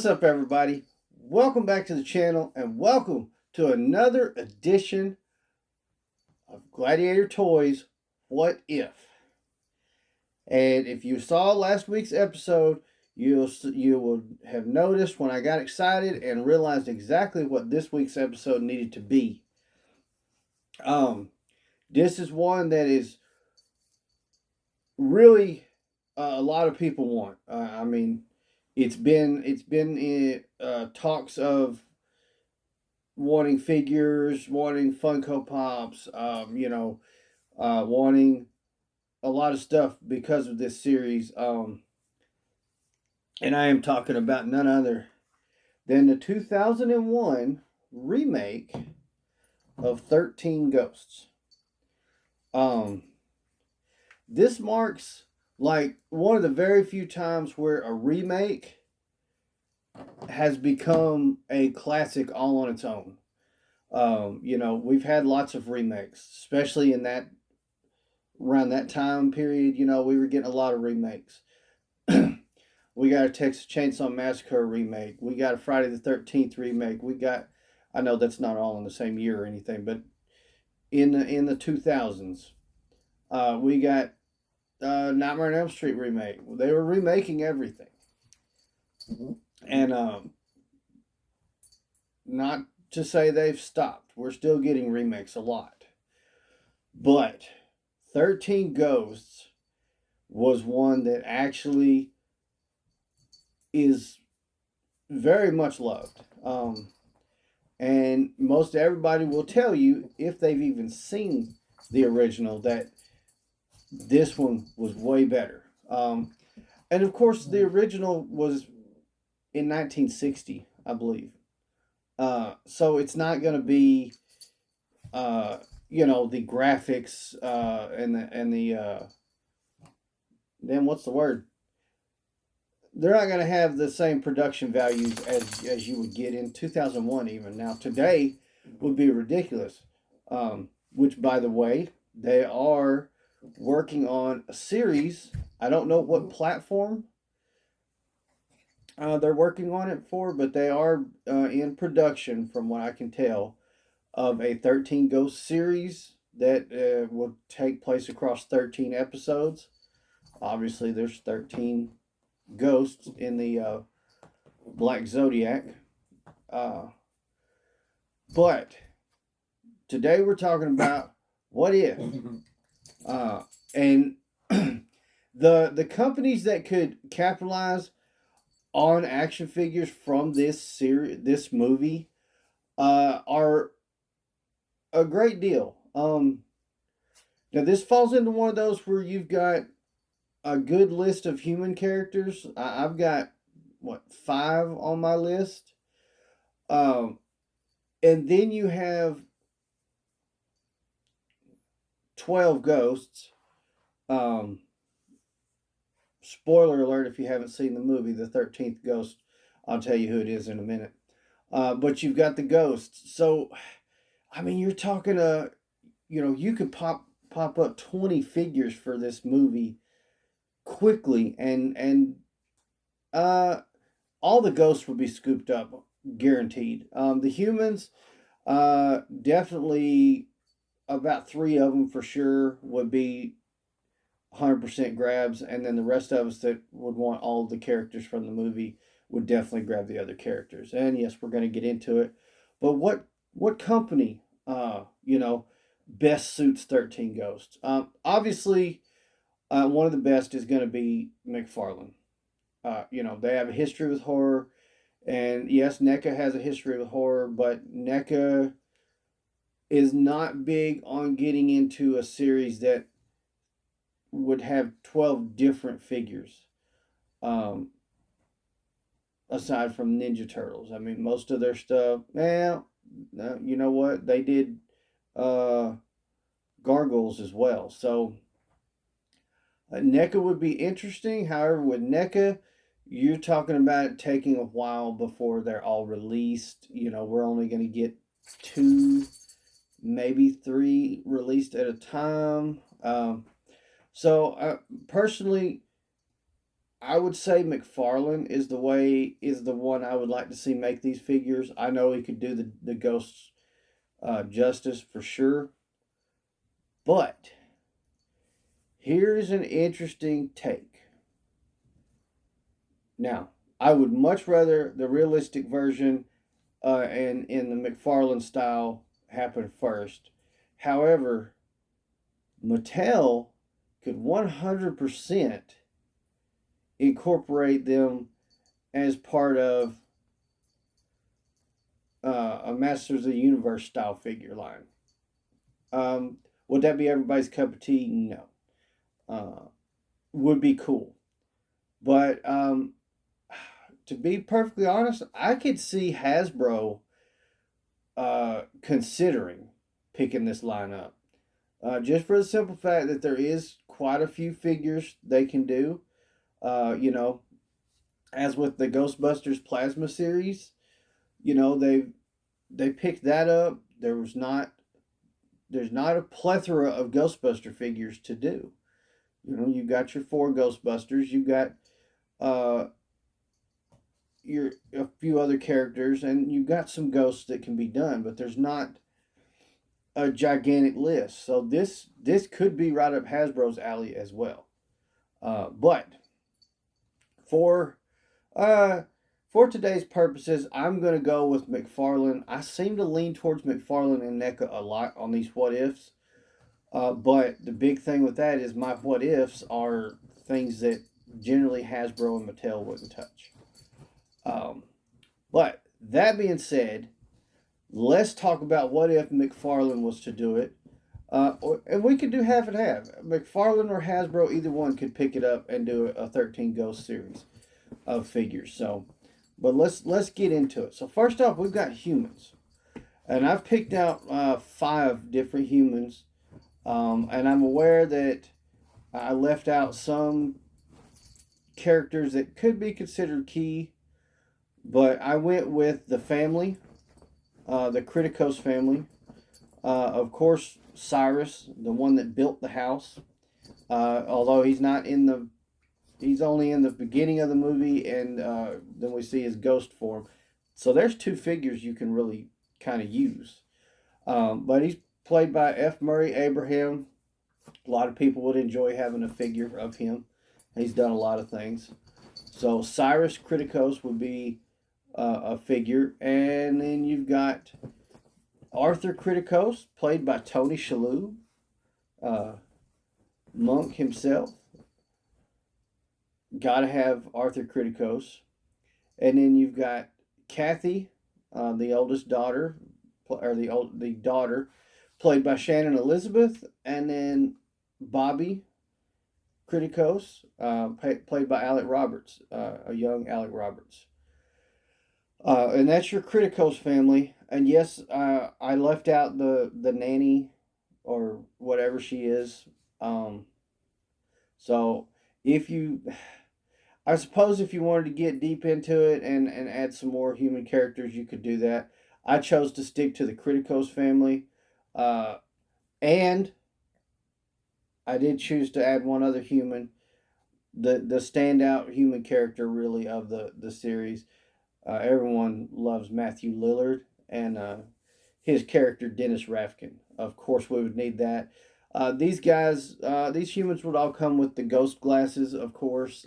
What's up, everybody? Welcome back to the channel and welcome to another edition of Gladiator Toys What If? And if you saw last week's episode, you will have noticed when I got excited and realized exactly what this week's episode needed to be. This is one that is really a lot of people want. It's been in talks of wanting figures, wanting Funko Pops, wanting a lot of stuff because of this series. And I am talking about none other than the 2001 remake of 13 Ghosts. This marks like one of the very few times where a remake has become a classic all on its own. We've had lots of remakes, especially in that around that time period. We were getting a lot of remakes. We got a Texas Chainsaw Massacre remake. We got a Friday the 13th remake. I know that's not all in the same year or anything, but in the 2000s, we got Nightmare on Elm Street remake. They were remaking everything. Mm-hmm. And not to say they've stopped. We're still getting remakes a lot. But 13 Ghosts was one that actually is very much loved. And most everybody will tell you, if they've even seen the original, that this one was way better. And of course, the original was in 1960, I believe. So it's not going to be, the graphics and the then what's the word? They're not going to have the same production values as you would get in 2001 even. Now, today would be ridiculous. Which, by the way, they are working on a series. I don't know what platform they're working on it for, but they are in production, from what I can tell, of a 13 Ghost series that will take place across 13 episodes. Obviously, there's 13 ghosts in the Black Zodiac. But today we're talking about what if. And the companies that could capitalize on action figures from this movie are a great deal. Now this falls into one of those where you've got a good list of human characters. I've got 5 on my list, and then you have 12 ghosts. Spoiler alert if you haven't seen the movie, the 13th Ghost. I'll tell you who it is in a minute. But you've got the ghosts. So, you're talking you could pop up 20 figures for this movie quickly, and all the ghosts would be scooped up, guaranteed. The humans, definitely about 3 of them for sure would be 100% grabs, and then the rest of us that would want all of the characters from the movie would definitely grab the other characters. And yes, we're going to get into it. But what company, best suits 13 Ghosts? Obviously, one of the best is going to be Mcfarlane. They have a history with horror, and yes, NECA has a history with horror, but NECA is not big on getting into a series that would have 12 different figures, aside from Ninja Turtles. Most of their stuff, you know what? They did Gargoyles as well. So NECA would be interesting. However, with NECA, you're talking about it taking a while before they're all released. We're only going to get 2, maybe 3 released at a time. So personally, I would say Mcfarlane is the one I would like to see make these figures. I know he could do the ghosts justice for sure, but here's an interesting take. Now, I would much rather the realistic version and in the Mcfarlane style happen first. However, Mattel could 100% incorporate them as part of a Masters of the Universe style figure line. Would that be everybody's cup of tea? No. Would be cool. But to be perfectly honest, I could see Hasbro considering picking this line up. Just for the simple fact that there is quite a few figures they can do. You know, as with the Ghostbusters Plasma series, you know, they picked that up. There's not a plethora of Ghostbuster figures to do. You know, you got your 4 Ghostbusters, you got uh your a few other characters, and you got some ghosts that can be done, but there's not a gigantic list. So this could be right up Hasbro's alley as well. But for uh for today's purposes, I'm gonna go with Mcfarlane. I seem to lean towards Mcfarlane and NECA a lot on these what ifs. But the big thing with that is my what ifs are things that generally Hasbro and Mattel wouldn't touch. Um, but that being said, let's talk about what if Mcfarlane was to do it. And we could do half and half. McFarlane or Hasbro, either one could pick it up and do a 13 Ghost series of figures. So, but let's get into it. So first off, we've got humans, and I've picked out 5 different humans, and I'm aware that I left out some characters that could be considered key, but I went with the family, the Criticos family. Of course, Cyrus, the one that built the house. Although he's not in the, he's only in the beginning of the movie, and then we see his ghost form. So there's 2 figures you can really kind of use. But he's played by F. Murray Abraham. A lot of people would enjoy having a figure of him. He's done a lot of things. So Cyrus Criticos would be a figure, and then you've got Arthur Criticos, played by Tony Shalhoub, Monk himself. Gotta have Arthur Criticos. And then you've got Kathy, the oldest daughter, or the daughter, played by Shannon Elizabeth, and then Bobby Criticos, played by Alec Roberts, a young Alec Roberts. And that's your Criticos family. And yes, I left out the nanny or whatever she is. So if you, I suppose if you wanted to get deep into it and add some more human characters, you could do that. I chose to stick to the Criticos family. And I did choose to add one other human, the standout human character really of the series. Everyone loves Matthew Lillard and his character Dennis Rafkin. Of course, we would need that. These guys, these humans would all come with the ghost glasses, of course.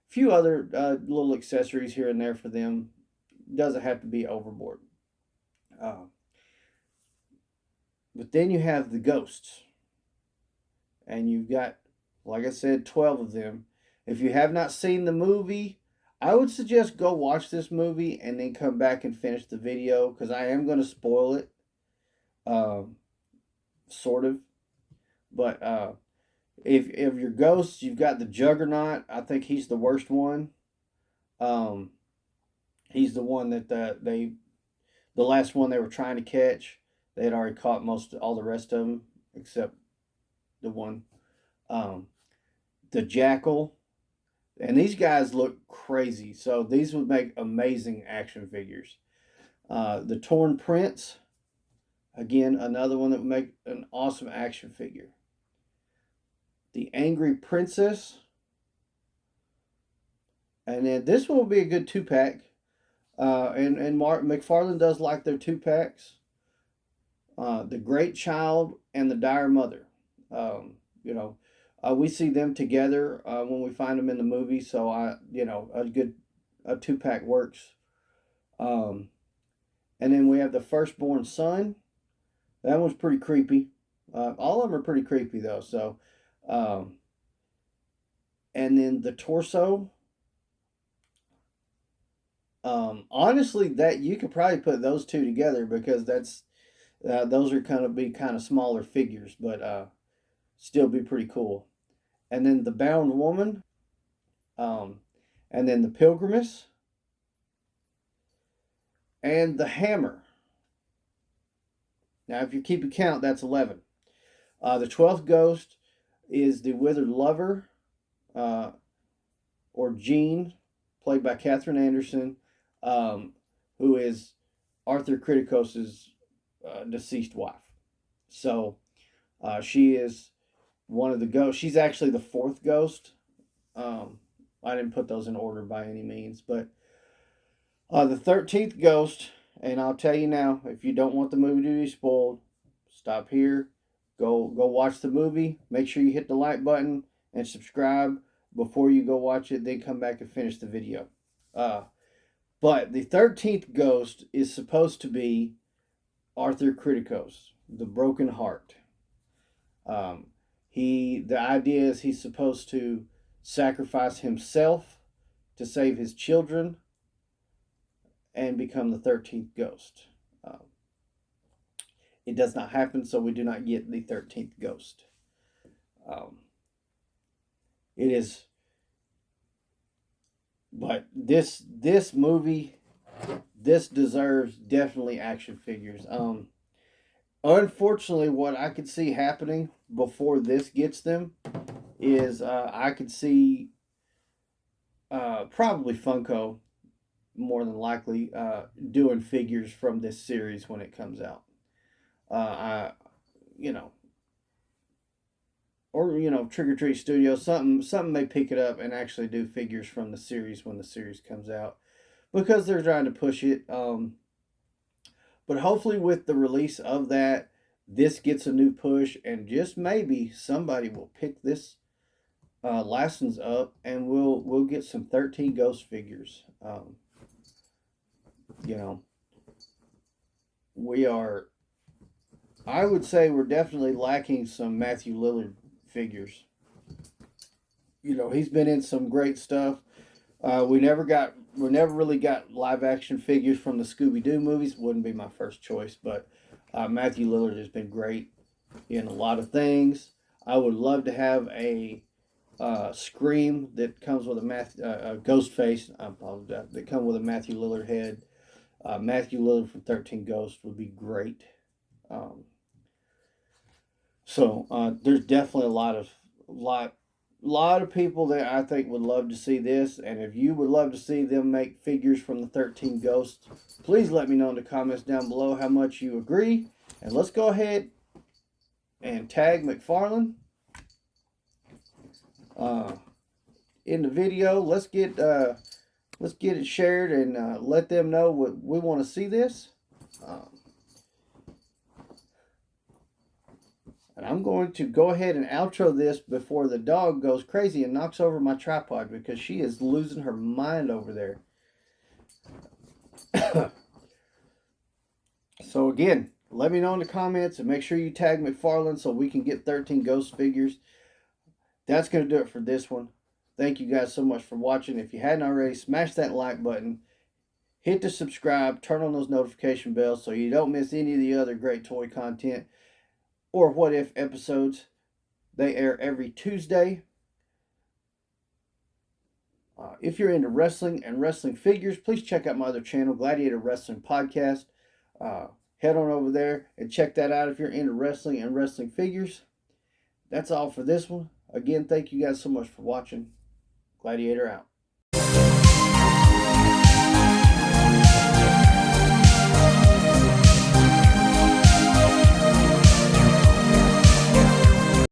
Few other little accessories here and there for them. Doesn't have to be overboard. But then you have the ghosts, and you've got, like I said, 12 of them. If you have not seen the movie, I would suggest go watch this movie and then come back and finish the video, because I am going to spoil it, sort of. But if your ghosts, you've got the Juggernaut. I think he's the worst one. He's the one that the last one they were trying to catch. They had already caught all the rest of them except the one. The Jackal. And these guys look crazy. So these would make amazing action figures. The Torn Prince. Again, another one that would make an awesome action figure. The Angry Princess. And then this one will be a good 2-pack. And Mcfarlane does like their 2-packs. The Great Child and the Dire Mother. You know, we see them together when we find them in the movie. So a good 2-pack works. Um, and then we have the Firstborn Son. That one's pretty creepy. All of them are pretty creepy though. So, um, and then the Torso. Honestly, that you could probably put those two together because those are kind of smaller figures, but still be pretty cool. And then the Bound Woman, um, and then the Pilgrimess, and the Hammer. Now, if you keep a count, that's 11. The 12th ghost is the Withered Lover, uh, or Jean, played by Catherine Anderson, who is Arthur Criticos's deceased wife. So she is one of the ghosts. She's actually the 4th ghost. I didn't put those in order by any means, but the 13th ghost, and I'll tell you now, if you don't want the movie to be spoiled, stop here, go watch the movie. Make sure you hit the like button and subscribe before you go watch it. Then come back and finish the video. But the 13th ghost is supposed to be Arthur Criticos, the broken heart. The idea is he's supposed to sacrifice himself to save his children and become the 13th ghost. It does not happen, so we do not get the 13th ghost. It is, but this movie, this deserves definitely action figures. Unfortunately, what I could see happening before this gets them is I could see probably Funko more than likely doing figures from this series when it comes out. You know, or Trick or Treat Studios, something may pick it up and actually do figures from the series when the series comes out because they're trying to push it. But hopefully, with the release of that, this gets a new push, and just maybe somebody will pick this license up, and we'll get some 13 Ghost figures. You know, we are. I would say we're definitely lacking some Matthew Lillard figures. He's been in some great stuff. We never really got live action figures from the Scooby Doo movies. Wouldn't be my first choice, but Matthew Lillard has been great in a lot of things. I would love to have a Scream that comes with a ghost face. I apologize. That come with a Matthew Lillard head. Matthew Lillard from 13 Ghosts would be great. So there's definitely a lot of people that I think would love to see this, and if you would love to see them make figures from the 13 Ghosts, please let me know in the comments down below how much you agree, and let's go ahead and tag Mcfarlane in the video. Let's get it shared and let them know what we want to see this. And I'm going to go ahead and outro this before the dog goes crazy and knocks over my tripod because she is losing her mind over there. So again, let me know in the comments and make sure you tag Mcfarlane so we can get 13 Ghost figures. That's going to do it for this one. Thank you guys so much for watching. If you hadn't already, smash that like button. Hit the subscribe. Turn on those notification bells so you don't miss any of the other great toy content or What If episodes. They air every Tuesday. If you're into wrestling and wrestling figures, please check out my other channel, Gladiator Wrestling Podcast. Head on over there and check that out if you're into wrestling and wrestling figures. That's all for this one. Again, thank you guys so much for watching. Gladiator out.